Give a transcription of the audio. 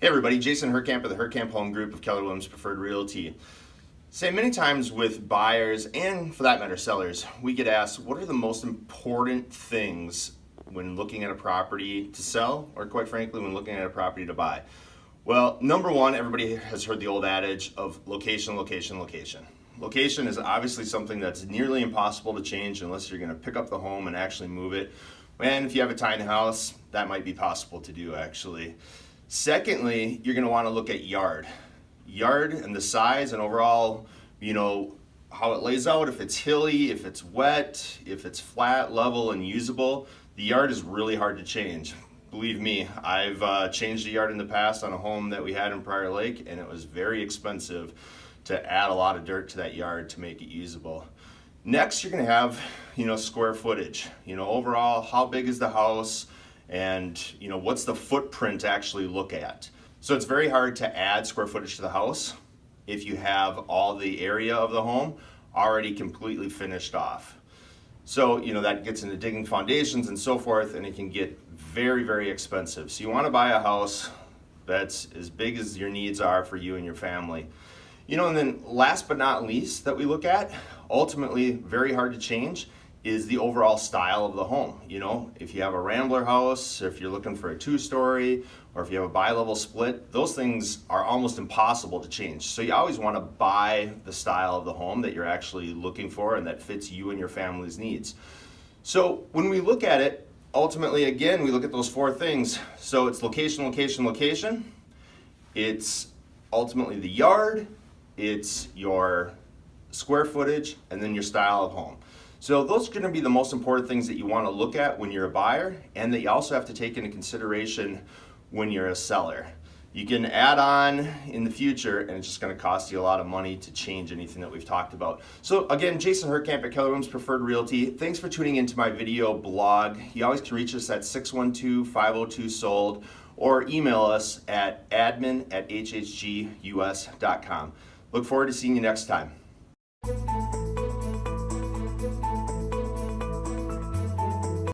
Hey everybody, Jason Huerkamp of the Huerkamp Home Group of Keller Williams Preferred Realty. Say many times with buyers and for that matter sellers, we get asked what are the most important things when looking at a property to sell, or quite frankly when looking at a property to buy. Well, number one, everybody has heard the old adage of location, location, location. Location is obviously something that's nearly impossible to change unless you're going to pick up the home and actually move it. And if you have a tiny house, that might be possible to do actually. Secondly, you're going to want to look at yard and the size and overall, how it lays out, if it's hilly, if it's wet, if it's flat, level, and usable. The yard is really hard to change. Believe me, I've changed the yard in the past on a home that we had in Prior Lake, and it was very expensive to add a lot of dirt to that yard to make it usable. Next, you're going to have, square footage. Overall, how big is the house? And what's the footprint to actually look at? So it's very hard to add square footage to the house if you have all the area of the home already completely finished off. So that gets into digging foundations and so forth, and it can get very, very expensive. So you want to buy a house that's as big as your needs are for you and your family. And then last but not least that we look at, ultimately very hard to change, is the overall style of the home. If you have a rambler house, if you're looking for a two-story, or if you have a bi-level split, those things are almost impossible to change. So you always want to buy the style of the home that you're actually looking for and that fits you and your family's needs. So when we look at it, ultimately, again, we look at those four things. So it's location, location, location. It's ultimately the yard, it's your square footage, and then your style of home. So those are going to be the most important things that you want to look at when you're a buyer, and that you also have to take into consideration when you're a seller. You can add on in the future, and it's just going to cost you a lot of money to change anything that we've talked about. So again, Jason Huerkamp at Keller Williams Preferred Realty. Thanks for tuning into my video blog. You always can reach us at 612-502-SOLD or email us at admin@hhgus.com. Look forward to seeing you next time.